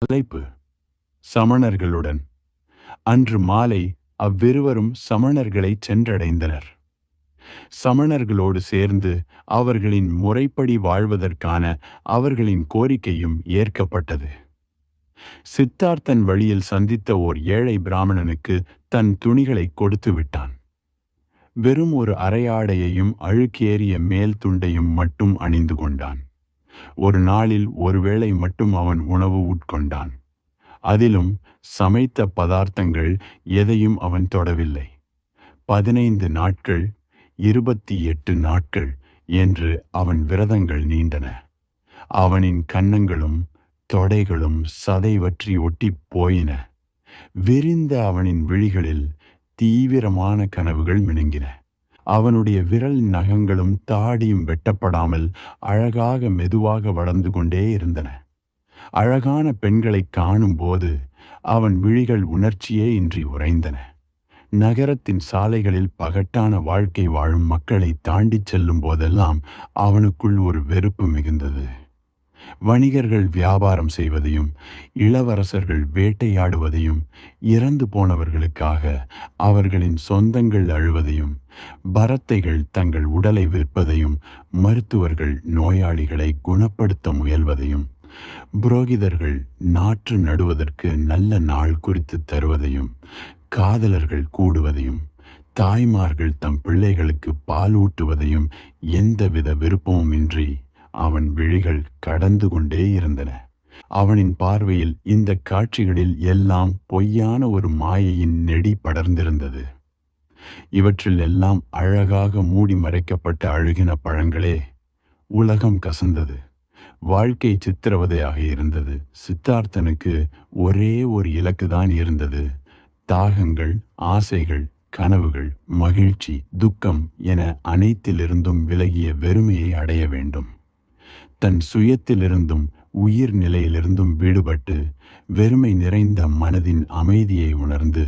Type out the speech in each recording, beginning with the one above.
தலைப்பு: சமணர்களுடன். அன்று மாலை அவ்விருவரும் சமணர்களைச் சென்றடைந்தனர். சமணர்களோடு சேர்ந்து அவர்களின் முறைப்படி வாழ்வதற்கான அவர்களின் கோரிக்கையும் ஏற்கப்பட்டது. சித்தார்த்தன் வழியில் சந்தித்த ஓர் ஏழை பிராமணனுக்கு தன் துணிகளை கொடுத்து விட்டான். வெறும் ஒரு அரையாடையையும் அழுக்கேறிய மேல் துண்டையும் மட்டும் அணிந்து கொண்டான். ஒரு நாளில் ஒருவேளை மட்டும் அவன் உணவு உட்கொண்டான். அதிலும் சமைத்த பதார்த்தங்கள் எதையும் அவன் தொடவில்லை. 15 நாட்கள், 28 நாட்கள் என்று அவன் விரதங்கள் நீண்டன. அவனின் கன்னங்களும் தொடைகளும் சதை வற்றி ஒட்டிப் போயின. விரிந்த அவனின் விழிகளில் தீவிரமான கனவுகள் மினுங்கின. அவனுடைய விரல் நகங்களும் தாடியும் வெட்டப்படாமல் அழகாக மெதுவாக வளர்ந்து கொண்டே இருந்தன. அழகான பெண்களை காணும்போது அவன் விழிகள் உணர்ச்சியே இன்றி உறைந்தன. நகரத்தின் சாலைகளில் பகட்டான வாழ்க்கை வாழும் மக்களை தாண்டிச் செல்லும் போதெல்லாம் அவனுக்குள் ஒரு வெறுப்பு மிகுந்தது. வணிகர்கள் வியாபாரம் செய்வதையும், இளவரசர்கள் வேட்டையாடுவதையும், இறந்து போனவர்களுக்காக அவர்களின் சொந்தங்கள் அழுவதையும், பரத்தைகள் தங்கள் உடலை விற்பதையும், மருத்துவர்கள் நோயாளிகளை குணப்படுத்த முயல்வதையும், புரோகிதர்கள் நாற்று நடுவதற்கு நல்ல நாள் குறித்து தருவதையும், காதலர்கள் கூடுவதையும், தாய்மார்கள் தம் பிள்ளைகளுக்கு பால் ஊட்டுவதையும் எந்தவித விருப்பமுமின்றி அவன் விழிகள் கடந்து கொண்டே இருந்தன. அவனின் பார்வையில் இந்த காட்சிகளில் எல்லாம் பொய்யான ஒரு மாயையின் நெடி படர்ந்திருந்தது. இவற்றில் எல்லாம் அழகாக மூடி மறைக்கப்பட்ட அழுகின பழங்களே. உலகம் கசந்தது. வாழ்க்கை சித்திரவதையாக இருந்தது. சித்தார்த்தனுக்கு ஒரே ஒரு இலக்குதான் இருந்தது. தாகங்கள், ஆசைகள், கனவுகள், மகிழ்ச்சி, துக்கம் என அனைத்திலிருந்தும் விலகிய வெறுமையை அடைய வேண்டும். தன் சுயத்திலிருந்தும் உயிர் நிலையிலிருந்தும் விடுபட்டு வெறுமை நிறைந்த மனதின் அமைதியை உணர்ந்து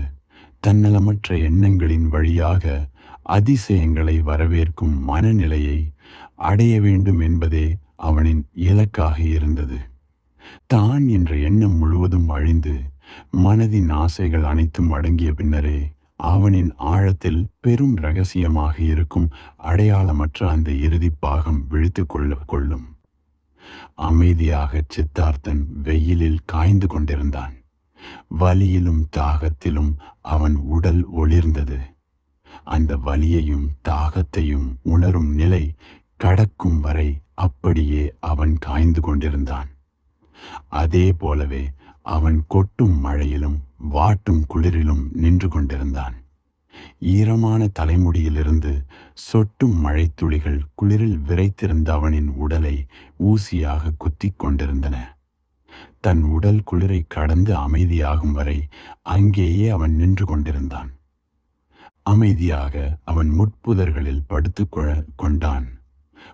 தன்னலமற்ற எண்ணங்களின் வழியாக அதிசயங்களை வரவேற்கும் மனநிலையை அடைய வேண்டும் என்பதே அவனின் இலக்காக இருந்தது. தான் என்ற எண்ணம் முழுவதும் அழிந்து மனதின் ஆசைகள் அனைத்தும் அடங்கிய பின்னரே அவனின் ஆழத்தில் பெரும் இரகசியமாக இருக்கும் அடையாளமற்ற அந்த இறுதி பாகம் விழித்து கொள்ளும். அமைதியாக சித்தார்த்தன் வெயிலில் காய்ந்து கொண்டிருந்தான். வலியிலும் தாகத்திலும் அவன் உடல் ஒளிர்ந்தது. அந்த வலியையும் தாகத்தையும் உணரும் நிலை கடக்கும் வரை அப்படியே அவன் காய்ந்து கொண்டிருந்தான். அதே போலவே அவன் கொட்டும் மழையிலும் வாட்டும் குளிரிலும் நின்று கொண்டிருந்தான். ஈரமான தலைமுடியிலிருந்து சொட்டும் மழைத்துளிகள் குளிரில் விரைத்திருந்த அவனின் உடலை ஊசியாக குத்திக் கொண்டிருந்தன. தன் உடல் குளிரை கடந்து அமைதியாகும் வரை அங்கேயே அவன் நின்று கொண்டிருந்தான். அமைதியாக அவன் முட்புதர்களில் படுத்து கொண்டான்.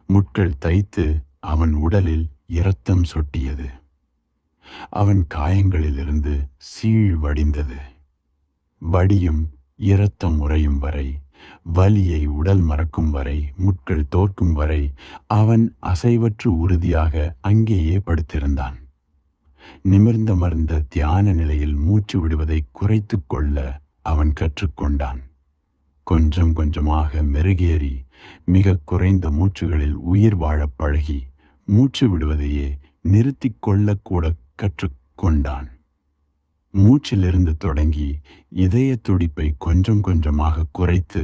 முட்கள் தைத்து அவன் உடலில் இரத்தம் சொட்டியது. அவன் காயங்களிலிருந்து சீழ் வடிந்தது. வடியும் இரத்தம் உறையும் வரை, வலியை உடல் மறக்கும் வரை, முட்கள் தோற்கும் வரை அவன் அசைவற்று உறுதியாக அங்கேயே படுத்திருந்தான். நிமிர்ந்தமர்ந்த தியான நிலையில் மூச்சு விடுவதை குறைத்து கொள்ள அவன் கற்றுக்கொண்டான். கொஞ்சம் கொஞ்சமாக மெருகேறி மிக குறைந்த மூச்சுகளில் உயிர் வாழப் பழகி மூச்சு விடுவதையே நிறுத்தி கொள்ளக்கூட கற்றுக்கொண்டான். மூச்சிலிருந்து தொடங்கி இதய துடிப்பை கொஞ்சம் கொஞ்சமாக குறைத்து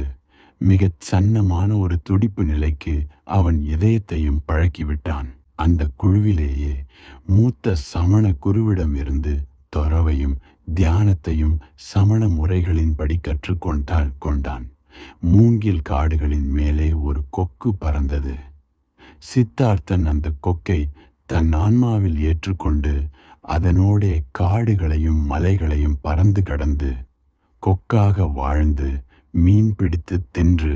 மிகச் சன்னமான ஒரு துடிப்பு நிலைக்கு அவன் இதயத்தையும் பழக்கிவிட்டான். அந்த குழுவிலேயே மூத்த சமண குருவிடம் இருந்து தொரவையும் தியானத்தையும் சமண முறைகளின்படி கற்றுக்கொண்டான். மூங்கில் காடுகளின் மேலே ஒரு கொக்கு பறந்தது. சித்தார்த்தன் அந்த கொக்கை தன் ஆன்மாவில் ஏற்றுக்கொண்டு அதனோடே காடுகளையும் மலைகளையும் பறந்து கடந்து கொக்காக வாழ்ந்து மீன் பிடித்து தின்று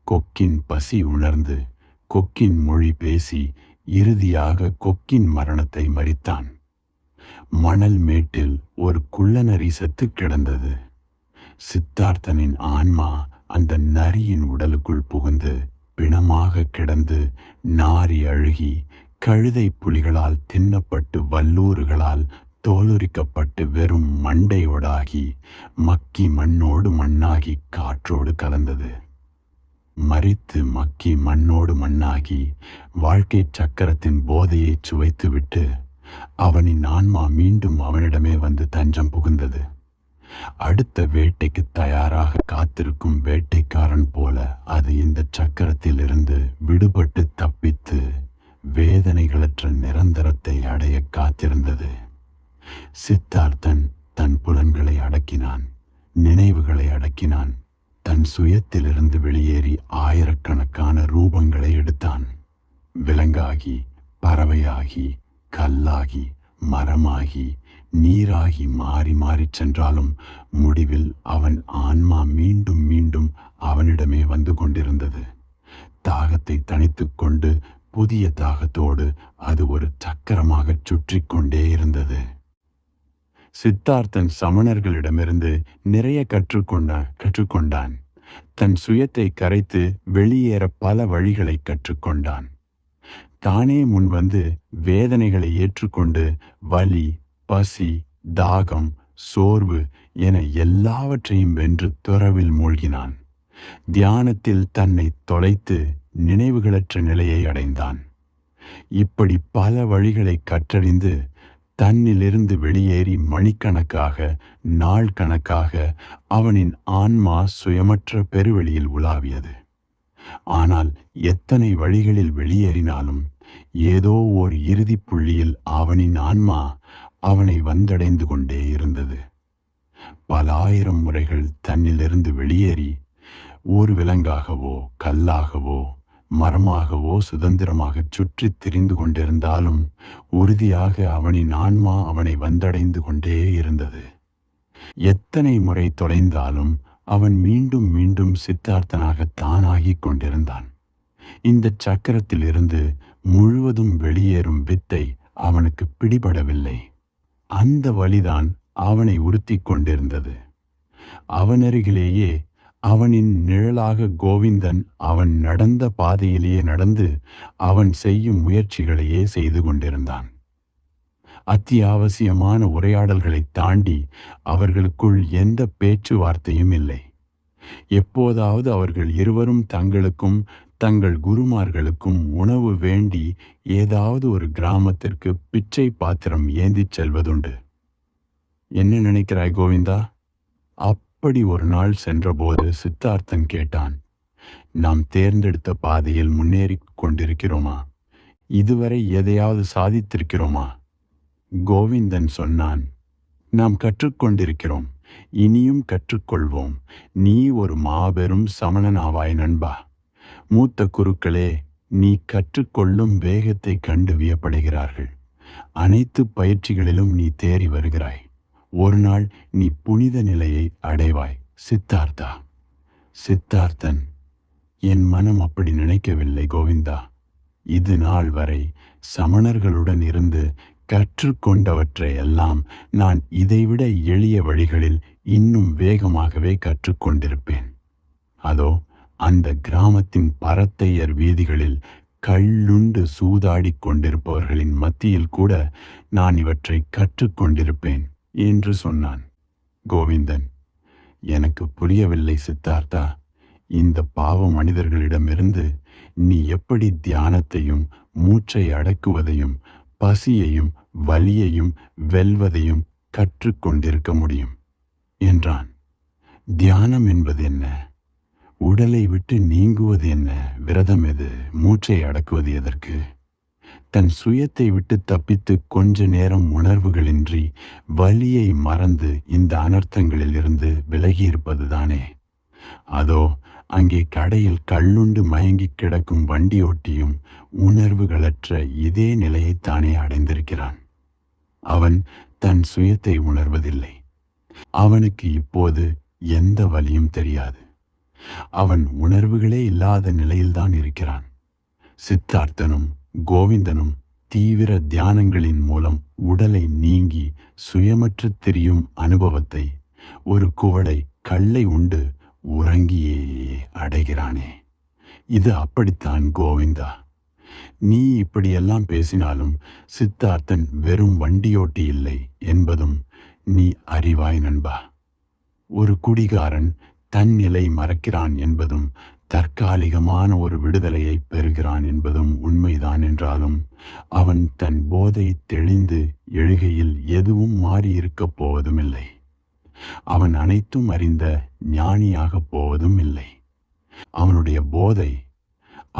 கொக்கின் பசி உணர்ந்து கொக்கின் மொழி பேசி இறுதியாக கொக்கின் மரணத்தை மரித்தான். மணல் மேட்டில் ஒரு குள்ளநரி செத்து கிடந்தது. சித்தார்த்தனின் ஆன்மா அந்த நரியின் உடலுக்குள் புகுந்து பிணமாக கிடந்து நாரி அழுகி கழுதை புலிகளால் தின்னப்பட்டு வல்லூறுகளால் தோலுரிக்கப்பட்டு வெறும் மண்டையோடாகி மக்கி மண்ணோடு மண்ணாகி காற்றோடு கலந்தது. மரித்து மக்கி மண்ணோடு மண்ணாகி வாழ்க்கை சக்கரத்தின் போதையை சுவைத்துவிட்டு அவனின் ஆன்மா மீண்டும் அவனிடமே வந்து தஞ்சம் புகுந்தது. அடுத்த வேட்டைக்கு தயாராக காத்திருக்கும் வேட்டைக்காரன் போல அது இந்த சக்கரத்தில் இருந்து விடுபட்டு தப்பித்து வேதனைகளற்ற நிரந்தரத்தை அடைய காத்திருந்தது. சித்தார்த்தன் தன் புலன்களை அடக்கினான், நினைவுகளை அடக்கினான். தன் சுயத்திலிருந்து வெளியேறி ஆயிரக்கணக்கான ரூபங்களை எடுத்தான். விலங்காகி, பறவையாகி, கல்லாகி, மரமாகி, நீராகி மாறி மாறி சென்றாலும் முடிவில் அவன் ஆன்மா மீண்டும் மீண்டும் அவனிடமே வந்து கொண்டிருந்தது. தாகத்தை தணித்து கொண்டு புதிய தாகத்தோடு அது ஒரு சக்கரமாக சுற்றி கொண்டே இருந்தது. சித்தார்த்தன் சமணர்களிடமிருந்து நிறைய கற்றுக்கொண்டான். தன் சுயத்தை கரைத்து வெளியேற பல வழிகளை கற்றுக்கொண்டான். தானே முன்வந்து வேதனைகளை ஏற்றுக்கொண்டு வலி, பசி, தாகம், சோர்வு என எல்லாவற்றையும் வென்று துறவில் மூழ்கினான். தியானத்தில் தன்னை தொலைத்து நினைவுகளற்ற நிலையை அடைந்தான். இப்படி பல வழிகளை கற்றறிந்து தன்னிலிருந்து வெளியேறி மணிக்கணக்காக, நாள் கணக்காக அவனின் ஆன்மா சுயமற்ற பெருவெளியில் உலாவியது. ஆனால் எத்தனை வழிகளில் வெளியேறினாலும் ஏதோ ஓர் இறுதி புள்ளியில் அவனின் ஆன்மா அவனை வந்தடைந்து கொண்டே இருந்தது. பல ஆயிரம் முறைகள் தன்னிலிருந்து வெளியேறி ஒரு விலங்காகவோ, கல்லாகவோ, மரமாகவோ சுதந்திரமாக சுற்றி திரிந்து கொண்டிருந்தாலும் உறுதியாக அவனின் ஆன்மா அவனை வந்தடைந்து கொண்டே இருந்தது. எத்தனை முறை தொலைந்தாலும் அவன் மீண்டும் மீண்டும் சித்தார்த்தனாக தானாகிக் கொண்டிருந்தான். இந்த சக்கரத்தில் இருந்து முழுவதும் வெளியேறும் வித்தை அவனுக்கு பிடிபடவில்லை. அந்த வழிதான் அவனை உறுத்தி கொண்டிருந்தது. அவனருகிலேயே அவனின் நிழலாக கோவிந்தன் அவன் நடந்த பாதையிலேயே நடந்து அவன் செய்யும் முயற்சிகளையே செய்து கொண்டிருந்தான். அத்தியாவசியமான உரையாடல்களை தாண்டி அவர்களுக்குள் எந்த பேச்சுவார்த்தையும் இல்லை. எப்போதாவது அவர்கள் இருவரும் தங்களுக்கும் தங்கள் குருமார்களுக்கும் உணவு வேண்டி ஏதாவது ஒரு கிராமத்திற்கு பிச்சை பாத்திரம் ஏந்திச் செல்வதுண்டு. என்ன நினைக்கிறாய் கோவிந்தா? அப்படி ஒரு நாள் சென்றபோது சித்தார்த்தன் கேட்டான், நாம் தேர்ந்தெடுத்த பாதையில் முன்னேறி கொண்டிருக்கிறோமா? இதுவரை எதையாவது சாதித்திருக்கிறோமா? கோவிந்தன் சொன்னான், நாம் கற்றுக்கொண்டிருக்கிறோம், இனியும் கற்றுக்கொள்வோம். நீ ஒரு மாபெரும் சமணனாவாய் நண்பா. மூத்த குருக்களே, நீ கற்றுக்கொள்ளும் வேகத்தை கண்டு வியப்படுகிறார்கள். அனைத்து பயிற்சிகளிலும் நீ தேறி வருகிறாய். ஒரு நாள் நீ புனித நிலையை அடைவாய் சித்தார்த்தா. சித்தார்த்தன், என் மனம் அப்படி நினைக்கவில்லை கோவிந்தா. இது நாள் வரை சமணர்களுடன் இருந்து கற்றுக்கொண்டவற்றை எல்லாம் நான் இதைவிட எளிய வழிகளில் இன்னும் வேகமாகவே கற்றுக்கொண்டிருப்பேன். அதோ அந்த கிராமத்தின் பரத்தையர் வீதிகளில் கள்ளுண்டு சூதாடி கொண்டிருப்பவர்களின் மத்தியில் கூட நான் இவற்றை கற்றுக்கொண்டிருப்பேன் என்று சொன்னான். கோவிந்தன், எனக்கு புரியவில்லை சித்தார்த்தா. இந்த பாவ மனிதர்களிடமிருந்து நீ எப்படி தியானத்தையும் மூச்சை அடக்குவதையும் பசியையும் வலியையும் வெல்வதையும் கற்றுக்கொண்டிருக்க முடியும் என்றான். தியானம் என்பது என்ன? உடலை விட்டு நீங்குவது என்ன? விரதம் எது? மூச்சை அடக்குவது எதற்கு? தன் சுயத்தை விட்டு தப்பித்து கொஞ்ச நேரம் உணர்வுகளின்றி வலியை மறந்து இந்த அனர்த்தங்களில் இருந்து விலகியிருப்பதுதானே. அதோ அங்கே கடையில் கள்ளுண்டு மயங்கி கிடக்கும் வண்டியோட்டியும் உணர்வுகளற்ற இதே நிலையைத்தானே அடைந்திருக்கிறான். அவன் தன் சுயத்தை உணர்வதில்லை. அவனுக்கு இப்போது எந்த வலியும் தெரியாது. அவன் உணர்வுகளே இல்லாத நிலையில்தான் இருக்கிறான். சித்தார்த்தனும் கோவிந்தனும் தீவிர தியானங்களின் மூலம் உடலை நீங்கி சுயமற்று திரியும் அனுபவத்தை ஒரு குவளை கல்லை உண்டு உறங்கியே அடைகிறானே. இது அப்படித்தான் கோவிந்தா. நீ இப்படியெல்லாம் பேசினாலும் சித்தார்த்தன் வெறும் வண்டியோட்டி இல்லை என்பதும் நீ அறிவாய் நண்பா. ஒரு குடிகாரன் தன் நிலை மறக்கிறான் என்பதும் தற்காலிகமான ஒரு விடுதலையை பெறுகிறான் என்பதும் உண்மைதான் என்றாலும் அவன் தன் போதை தெளிந்து எழுகையில் எதுவும் மாறியிருக்கப் போவதும் இல்லை. அவன் அனைத்தும் அறிந்த ஞானியாகப் போவதும் இல்லை. அவனுடைய போதை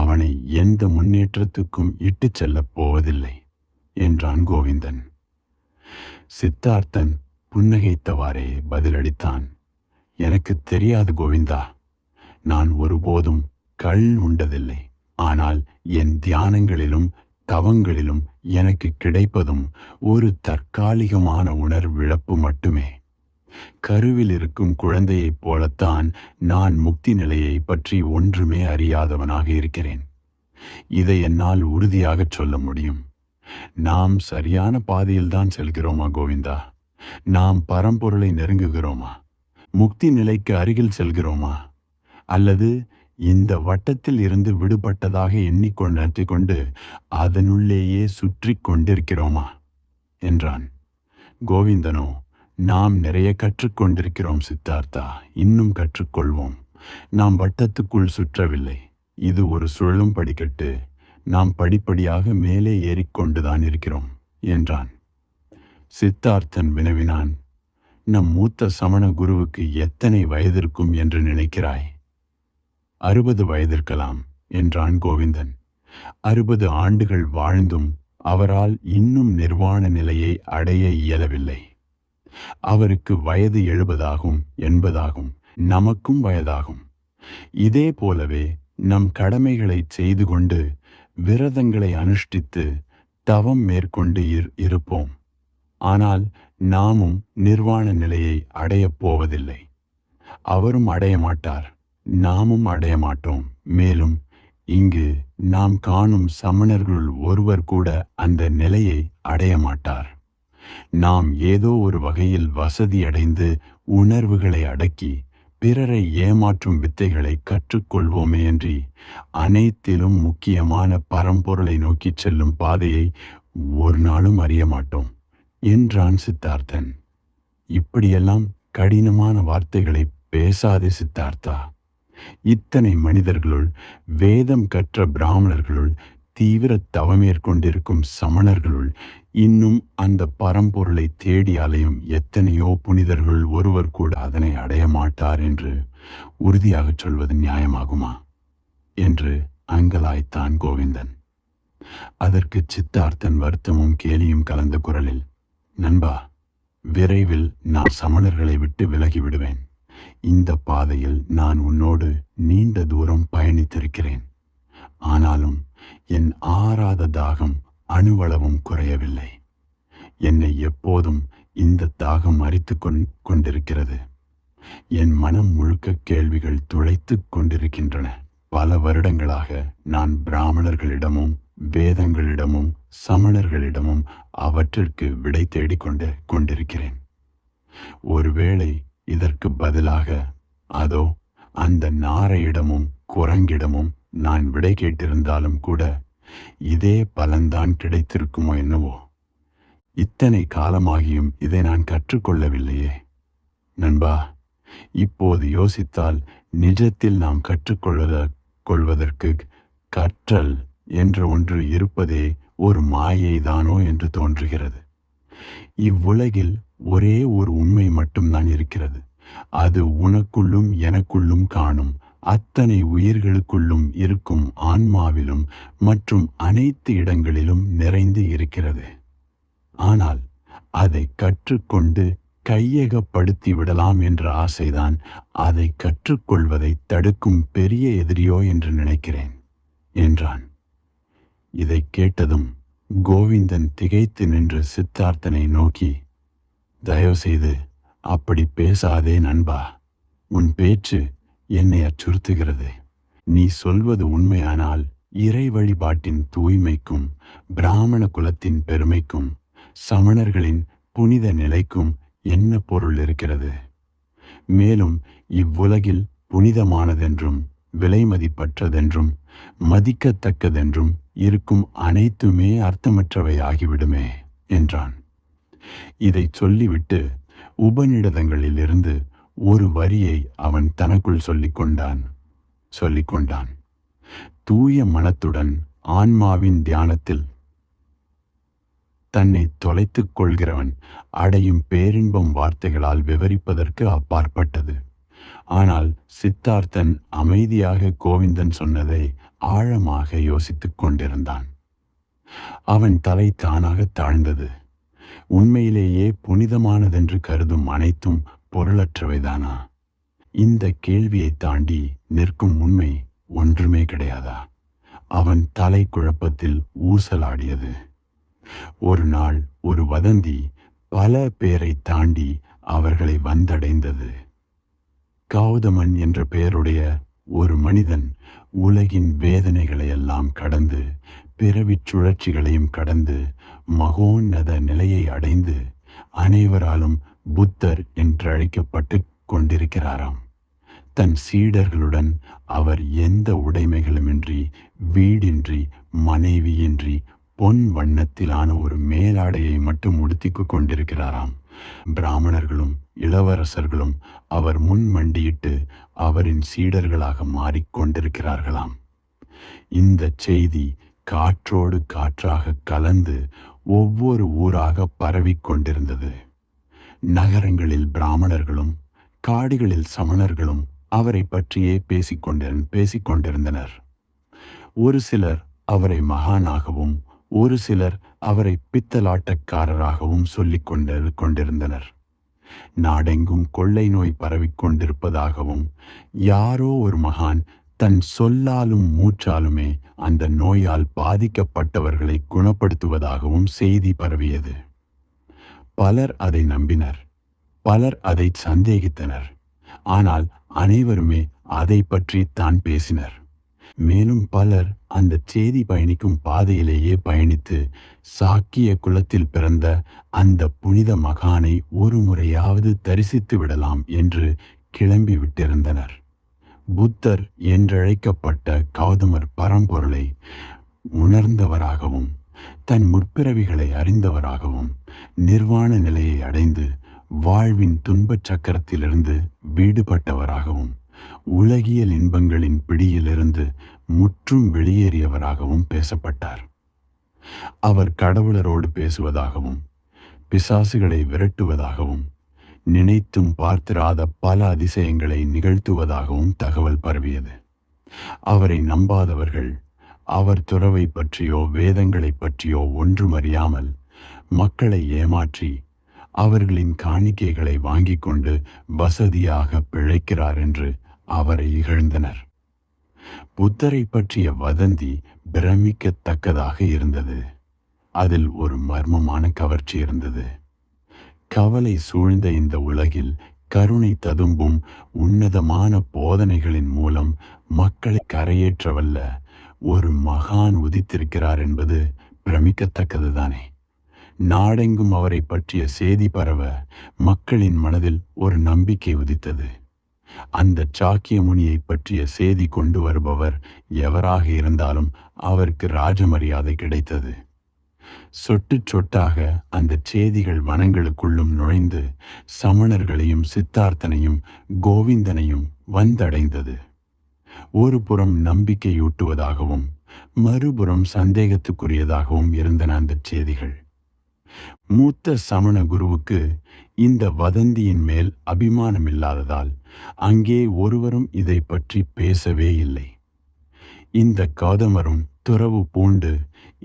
அவனை எந்த முன்னேற்றத்துக்கும் இட்டுச் செல்லப் போவதில்லை என்றான் கோவிந்தன். சித்தார்த்தன் புன்னகைத்தவாறே பதிலளித்தான். எனக்கு தெரியாது கோவிந்தா. நான் ஒருபோதும் கள் உண்டதில்லை. ஆனால் என் தியானங்களிலும் தவங்களிலும் எனக்கு கிடைப்பதும் ஒரு தற்காலிகமான உணர்விழப்பு மட்டுமே. கருவில் இருக்கும் குழந்தையைப் போலத்தான் நான் முக்தி நிலையை பற்றி ஒன்றுமே அறியாதவனாக இருக்கிறேன். இதை என்னால் உறுதியாகச் சொல்ல முடியும். நாம் சரியான பாதையில்தான் செல்கிறோமா கோவிந்தா? நாம் பரம்பொருளை நெருங்குகிறோமா? முக்தி நிலைக்கு அருகில் செல்கிறோமா? அல்லது இந்த வட்டத்தில் இருந்து விடுபட்டதாக எண்ணிக்கொண்டு அதனுள்ளேயே சுற்றி கொண்டிருக்கிறோமா என்றான். கோவிந்தனோ, நாம் நிறைய கற்றுக்கொண்டிருக்கிறோம் சித்தார்த்தா, இன்னும் கற்றுக்கொள்வோம். நாம் வட்டத்துக்குள் சுற்றவில்லை. இது ஒரு சுழலும் படிக்கட்டு. நாம் படிப்படியாக மேலே ஏறிக்கொண்டுதான் இருக்கிறோம் என்றான். சித்தார்த்தன் வினவினான், நம் மூத்த சமண குருவுக்கு எத்தனை வயதிருக்கும் என்று நினைக்கிறாய்? 60 வயதிருக்கலாம் என்றான் கோவிந்தன். 60 ஆண்டுகள் வாழ்ந்தும் அவரால் இன்னும் நிர்வாண நிலையை அடைய இயலவில்லை. அவருக்கு வயது 70 80 நமக்கும் வயதாகும். இதே போலவே நம் கடமைகளை செய்து கொண்டு விரதங்களை அனுஷ்டித்து தவம் மேற்கொண்டு இருப்போம். ஆனால் நாமும் நிர்வாண நிலையை அடையப் போவதில்லை. அவரும் அடைய மாட்டார், நாமும் அடைய மாட்டோம். மேலும் இங்கு நாம் காணும் சமணர்களுள் ஒருவர் கூட அந்த நிலையை அடைய மாட்டார். நாம் ஏதோ ஒரு வகையில் வசதியடைந்து உணர்வுகளை அடக்கி பிறரை ஏமாற்றும் வித்தைகளை கற்றுக்கொள்வோமேயன்றி அனைத்திலும் முக்கியமான பரம்பொருளை நோக்கி செல்லும் பாதையை ஒரு நாளும் அறிய மாட்டோம் என்றான் சித்தார்த்தன். இப்படியெல்லாம் கடினமான வார்த்தைகளை பேசாதே சித்தார்த்தா. இத்தனை மனிதர்களுள், வேதம் கற்ற பிராமணர்களுள், தீவிர தவமேற்கொண்டிருக்கும் சமணர்களுள் இன்னும் அந்த பரம்பொருளை தேடி அலையும் எத்தனையோ புனிதர்கள் ஒருவர் கூட அதனை அடைய மாட்டார் என்று உறுதியாகச் சொல்வது நியாயமாகுமா என்று அங்கலாய்த்தான் கோவிந்தன். அதற்கு சித்தார்த்தன் வருத்தமும் கேலியும் கலந்த குரலில், நண்பா, விரைவில் நான் சமணர்களை விட்டு விலகி விடுவேன். இந்த பாதையில் நான் உன்னோடு நீண்ட தூரம் பயணித்திருக்கிறேன். ஆனாலும் என் ஆறாத தாகம் அணுவளவும் குறையவில்லை. என்னை எப்போதும் இந்த தாகம் அரித்து கொண்டிருக்கிறது. என் மனம் முழுக்க கேள்விகள் துளைத்து கொண்டிருக்கின்றன. பல வருடங்களாக நான் பிராமணர்களிடமும் வேதங்களிடமும் சமணர்களிடமும் அவற்றிற்கு விடை தேடிக்கொண்டு கொண்டிருக்கிறேன். ஒருவேளை இதற்கு பதிலாக அதோ அந்த நாரையிடமும் குரங்கிடமும் நான் விடை கேட்டிருந்தாலும் கூட இதே பலன்தான் கிடைத்திருக்குமோ என்னவோ. இத்தனை காலமாகியும் இதை நான் கற்றுக்கொள்ளவில்லையே. நண்பா, இப்போது யோசித்தால் நிஜத்தில் நாம் கற்றுக்கொள்வதற்கு கற்றல் என்ற ஒன்று இருப்பதே ஒரு மாயைதானோ என்று தோன்றுகிறது. இவ்வுலகில் ஒரே ஒரு உண்மை மட்டும்தான் இருக்கிறது. அது உனக்குள்ளும் எனக்குள்ளும் காணும் அத்தனை உயிர்களுக்குள்ளும் இருக்கும் ஆன்மாவிலும் மற்றும் அனைத்து இடங்களிலும் நிறைந்து இருக்கிறது. ஆனால் அதை கற்றுக்கொண்டு கையகப்படுத்தி விடலாம் என்ற ஆசைதான் அதை கற்றுக்கொள்வதை தடுக்கும் பெரிய எதிரியோ என்று நினைக்கிறேன் என்றான். இதை கேட்டதும் கோவிந்தன் திகைத்து நின்று சித்தார்த்தனை நோக்கி, தயவுசெய்து அப்படி பேசாதே நண்பா. உன் பேச்சு என்னை அச்சுறுத்துகிறது. நீ சொல்வது உண்மையானால் இறை வழிபாட்டின் தூய்மைக்கும் பிராமண குலத்தின் பெருமைக்கும் சமணர்களின் புனித நிலைக்கும் என்ன பொருள் இருக்கிறது? மேலும் இவ்வுலகில் புனிதமானதென்றும் விலைமதிப்பற்றதென்றும் மதிக்கத்தக்கதென்றும் இருக்கும் அனைத்துமே அர்த்தமற்றவை ஆகிவிடுமே என்றான். இதை சொல்லிவிட்டு உபநிடதங்களிலிருந்து ஒரு வரியை அவன் தனக்குள் சொல்லிக்கொண்டான். தூய மனத்துடன் ஆன்மாவின் தியானத்தில் தன்னை தொலைத்துக் கொள்கிறவன் அடையும் பேரின்பம் வார்த்தைகளால் விவரிப்பதற்கு அப்பாற்பட்டது. ஆனால் சித்தார்த்தன் அமைதியாக கோவிந்தன் சொன்னதை ஆழமாக யோசித்துக் கொண்டிருந்தான். அவன் தலை தானாக தாழ்ந்தது. உண்மையிலேயே புனிதமானதென்று கருதும் அனைத்தும் பொருளற்றவைதானா? இந்த கேள்வியை தாண்டி நிற்கும் உண்மை ஒன்றுமே கிடையாதா? அவன் தலை குழப்பத்தில் ஊசலாடியது. ஒரு நாள் ஒரு வதந்தி பல பேரை தாண்டி அவர்களை வந்தடைந்தது. கௌதமன் என்ற பெயருடைய ஒரு மனிதன் உலகின் வேதனைகளை எல்லாம் கடந்து, பிறவிச் சுழற்சிகளையும் கடந்து, மகோன்னத நிலையை அடைந்து அனைவராலும் புத்தர் என்றழைக்கப்பட்டு கொண்டிருக்கிறாராம். தன் சீடர்களுடன் அவர் எந்த உடைமைகளுமின்றி, வீடின்றி, மனைவியின்றி, பொன் வண்ணத்திலான ஒரு மேலாடையை மட்டும் உடுத்திக்கு கொண்டிருக்கிறாராம். பிராமணர்களும் இளவரசர்களும் அவர் முன் மண்டியிட்டு அவரின் சீடர்களாக மாறிக்கொண்டிருக்கிறார்களாம். இந்த செய்தி காற்றோடு காற்றாக கலந்து ஒவ்வொரு ஊராக பரவிக்கொண்டிருந்தது. நகரங்களில் பிராமணர்களும் காடுகளில் சமணர்களும் அவரை பற்றியே பேசிக்கொண்டிருந்தனர். ஒரு சிலர் அவரை மகானாகவும், ஒரு சிலர் அவரை பித்தலாட்டக்காரராகவும் சொல்லிக் கொண்டிருந்தனர். நாடெங்கும் கொள்ளை நோய் பரவிக்கொண்டிருப்பதாகவும், யாரோ ஒரு மகான் தன் சொல்லாலும் மூச்சாலுமே அந்த நோயால் பாதிக்கப்பட்டவர்களை குணப்படுத்துவதாகவும் செய்தி பரவியது. பலர் அதை நம்பினர், பலர் அதை சந்தேகித்தனர். ஆனால் அனைவருமே அதை பற்றி தான் பேசினர். மேலும் பலர் அந்த செய்தி பயணிக்கும் பாதையிலேயே பயணித்து சாக்கிய குலத்தில் பிறந்த அந்த புனித மகானை ஒரு முறையாவது தரிசித்து விடலாம் என்று கிளம்பி விட்டிருந்தனர். புத்தர் என்றழைக்கப்பட்ட கௌதமர் பரம்பொருளை உணர்ந்தவராகவும், தன் முற்பிறவிகளை அறிந்தவராகவும், நிர்வாண நிலையை அடைந்து வாழ்வின் துன்பச் சக்கரத்திலிருந்து வீடுபட்டவராகவும், உலகியல் இன்பங்களின் பிடியிலிருந்து முற்றும் வெளியேறியவராகவும் பேசப்பட்டார். அவர் கடவுளரோடு பேசுவதாகவும், பிசாசுகளை விரட்டுவதாகவும், நினைத்தும் பார்த்திராத பல அதிசயங்களை நிகழ்த்துவதாகவும் தகவல் பரவியது. அவரை நம்பாதவர்கள் அவர் துறவை பற்றியோ வேதங்களை பற்றியோ ஒன்றும் அறியாமல் மக்களை ஏமாற்றி அவர்களின் காணிக்கைகளை வாங்கி கொண்டு வசதியாக பிழைக்கிறார் என்று அவரை இகழ்ந்தனர். புத்தரை பற்றிய வதந்தி பிரமிக்கத்தக்கதாக இருந்தது. அதில் ஒரு மர்மமான கவர்ச்சி இருந்தது. கவலை சூழ்ந்த இந்த உலகில் கருணை ததும்பும் உன்னதமான போதனைகளின் மூலம் மக்களை கரையேற்றவல்ல ஒரு மகான் உதித்திருக்கிறார் என்பது பிரமிக்கத்தக்கதுதானே. நாடெங்கும் அவரை பற்றிய செய்தி பரவ மக்களின் மனதில் ஒரு நம்பிக்கை உதித்தது. அந்த சாக்கிய முனியை பற்றிய செய்தி கொண்டு வருபவர் எவராக இருந்தாலும் அவருக்கு ராஜமரியாதை கிடைத்தது. சொட்டு சொட்டாக அந்த செய்திகள் வனங்களுக்குள்ளும் நுழைந்து சமணர்களையும் சித்தார்த்தனையும் கோவிந்தனையும் வந்தடைந்தது. ஒரு புறம் நம்பிக்கையூட்டுவதாகவும் மறுபுறம் சந்தேகத்துக்குரியதாகவும் இருந்தன அந்த செய்திகள். மூத்த சமண குருவுக்கு இந்த வதந்தியின் மேல் அபிமானம் இல்லாததால் அங்கே ஒருவரும் இதை பற்றி பேசவே இல்லை. இந்த கௌதமரும் துறவு பூண்டு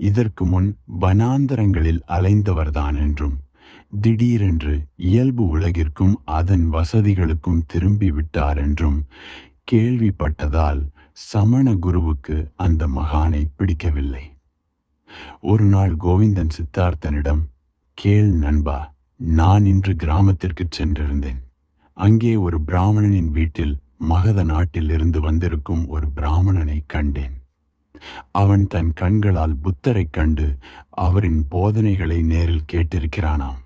இதற்கு முன் வனாந்தரங்களில் அலைந்தவர்தான் என்றும், திடீரென்று இயல்பு உலகிற்கும் அதன் வசதிகளுக்கும் திரும்பி விட்டார் என்றும் கேள்விப்பட்டதால் சமண குருவுக்கு அந்த மகானை பிடிக்கவில்லை. ஒரு நாள் கோவிந்தன் சித்தார்த்தனிடம், கேள் நண்பா, நான் இன்று கிராமத்திற்கு சென்றிருந்தேன். அங்கே ஒரு பிராமணனின் வீட்டில் மகத நாட்டில் இருந்து வந்திருக்கும் ஒரு பிராமணனை கண்டேன். அவன் தன் கண்களால் புத்தரை கண்டு அவரின் போதனைகளை நேரில் கேட்டிருக்கிறானாம்.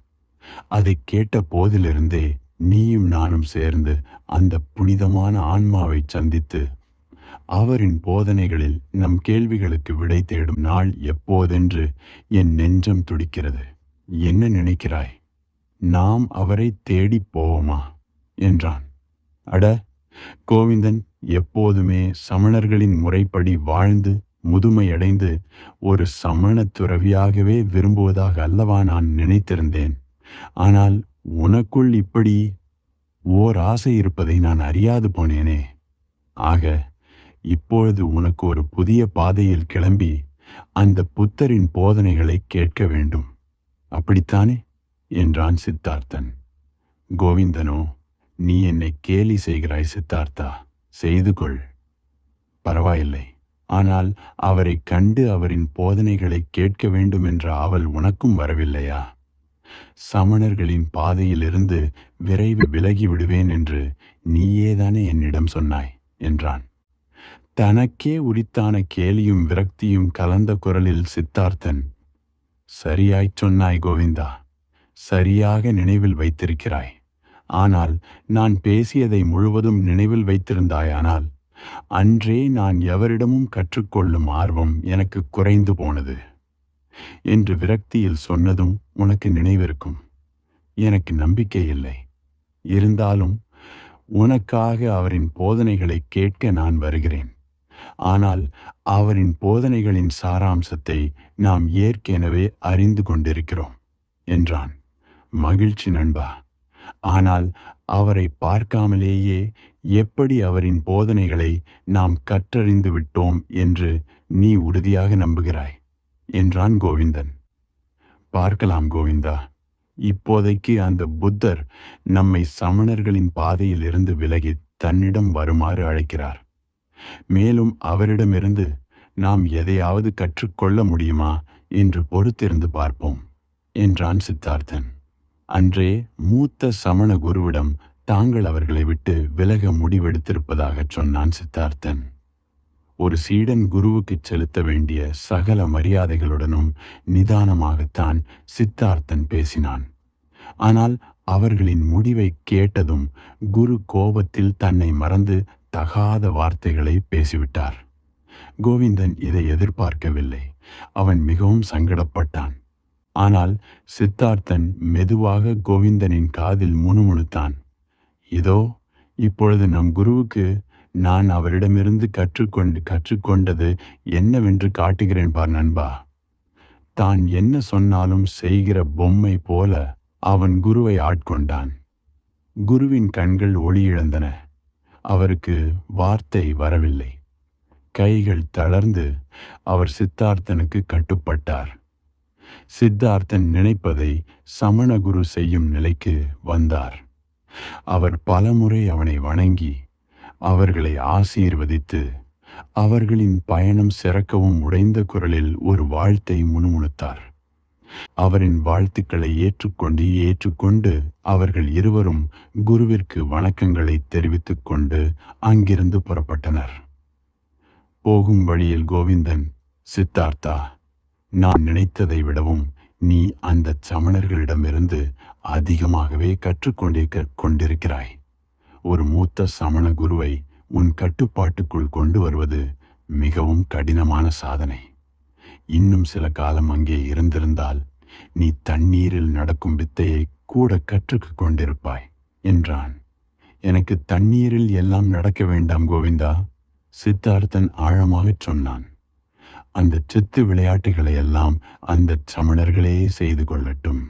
அதை கேட்ட போதிலிருந்தே நீயும் நானும் சேர்ந்து அந்த புனிதமான ஆன்மாவை சந்தித்து அவரின் போதனைகளில் நம் கேள்விகளுக்கு விடை தேடும் நாள் எப்போதென்று என் நெஞ்சம் துடிக்கிறது. என்ன நினைக்கிறாய்? நாம் அவரை தேடிப் போவோமா என்றான். அட, கோவிந்தன் எப்போதுமே சமணர்களின் முறைப்படி வாழ்ந்து முதுமையடைந்து ஒரு சமண துறவியாகவே விரும்புவதாக அல்லவா நான் நினைத்திருந்தேன். ஆனால் உனக்குள் இப்படி ஓர் ஆசை இருப்பதை நான் அறியாது போனேனே. ஆக இப்பொழுது உனக்கு ஒரு புதிய பாதையில் கிளம்பி அந்த புத்தரின் போதனைகளை கேட்க வேண்டும், அப்படித்தானே என்றான் சித்தார்த்தன். கோவிந்தனோ, நீ என்னை கேலி செய்கிறாய் சித்தார்த்தா. செய்து கொள், பரவாயில்லை. ஆனால் அவரை கண்டு அவரின் போதனைகளை கேட்க வேண்டும் என்ற ஆவல் உனக்கும் வரவில்லையா? சமணர்களின் பாதையிலிருந்து விரைவில் விலகி விடுவேன் என்று நீயேதானே என்னிடம் சொன்னாய் என்றான். தனக்கே உரித்தான கேலியும் விரக்தியும் கலந்த குரலில் சித்தார்த்தன், சரியாய்ச் சொன்னாய் கோவிந்தா, சரியாக நினைவில் வைத்திருக்கிறாய். ஆனால் நான் பேசியதை முழுவதும் நினைவில் வைத்திருந்தாயானால் அன்றே நான் எவரிடமும் கற்றுக்கொள்ளும் ஆர்வம் எனக்கு குறைந்து போனது என்று விரக்தியில் சொன்னதும் உனக்கு நினைவிருக்கும். எனக்கு நம்பிக்கை இல்லை. இருந்தாலும் உனக்காக அவரின் போதனைகளை கேட்க நான் வருகிறேன். ஆனால் அவரின் போதனைகளின் சாராம்சத்தை நாம் ஏற்கனவே அறிந்து கொண்டிருக்கிறோம் என்றான். மகிழ்ச்சி நண்பா. ஆனால் அவரை பார்க்காமலேயே எப்படி அவரின் போதனைகளை நாம் கற்றறிந்து விட்டோம் என்று நீ உறுதியாக நம்புகிறாய் என்றான் கோவிந்தன். பார்க்கலாம் கோவிந்தா. இப்போதைக்கு அந்த புத்தர் நம்மை சமணர்களின் பாதையில் இருந்து விலகி தன்னிடம் வருமாறு அழைக்கிறார். மேலும் அவரிடமிருந்து நாம் எதையாவது கற்றுக்கொள்ள முடியுமா என்று பொறுத்திருந்து பார்ப்போம் என்றான் சித்தார்த்தன். அன்றே மூத்த சமண குருவிடம் தாங்கள் அவர்களை விட்டு விலக முடிவெடுத்திருப்பதாக சொன்னான் சித்தார்த்தன். ஒரு சீடன் குருவுக்கு செலுத்த வேண்டிய சகல மரியாதைகளுடனும் நிதானமாகத்தான் சித்தார்த்தன் பேசினான். ஆனால் அவர்களின் முடிவை கேட்டதும் குரு கோபத்தில் தன்னை மறந்து தகாத வார்த்தைகளை பேசிவிட்டார். கோவிந்தன் இதை எதிர்பார்க்கவில்லை. அவன் மிகவும் சங்கடப்பட்டான். ஆனால் சித்தார்த்தன் மெதுவாக கோவிந்தனின் காதில் முணுமுணுத்தான். இதோ இப்பொழுது நம் குருவுக்கு நான் அவரிடமிருந்து கற்றுக்கொண்டது என்னவென்று காட்டுகிறேன் பார் நண்பா. தான் என்ன சொன்னாலும் செய்கிற பொம்மை போல அவன் குருவை ஆட்கொண்டான். குருவின் கண்கள் ஒளி இழந்தன. அவருக்கு வார்த்தை வரவில்லை. கைகள் தளர்ந்து அவர் சித்தார்த்தனுக்கு கட்டுப்பட்டார். சித்தார்த்தன் நினைப்பதை சமணகுரு செய்யும் நிலைக்கு வந்தார். அவர் பலமுறை அவனை வணங்கி அவர்களை ஆசீர்வதித்து அவர்களின் பயணம் சிறக்கவும் உடைந்த குரலில் ஒரு வாழ்த்தை முணுமுணுத்தார். அவரின் வாழ்த்துக்களை ஏற்றுக்கொண்டு அவர்கள் இருவரும் குருவிற்கு வணக்கங்களை தெரிவித்துக் கொண்டு அங்கிருந்து புறப்பட்டனர். போகும் வழியில் கோவிந்தன், சித்தார்த்தா, நான் நினைத்ததை விடவும் நீ அந்த சமணர்களிடமிருந்து அதிகமாகவே கற்றுக்கொண்டிருக்கிறாய். ஒரு மூத்த சமண குருவை உன் கட்டுப்பாட்டுக்குள் கொண்டு வருவது மிகவும் கடினமான சாதனை. இன்னும் சில காலம் அங்கே இருந்திருந்தால் நீ தண்ணீரில் நடக்கும் வித்தையை கூட கற்றுக்கு கொண்டிருப்பாய் என்றான். எனக்கு தண்ணீரில் எல்லாம் நடக்க வேண்டாம் கோவிந்தா, சித்தார்த்தன் ஆழமாகச் சொன்னான். அந்த சித்து விளையாட்டுகளை எல்லாம் அந்த சமணர்களே செய்து கொள்ளட்டும்.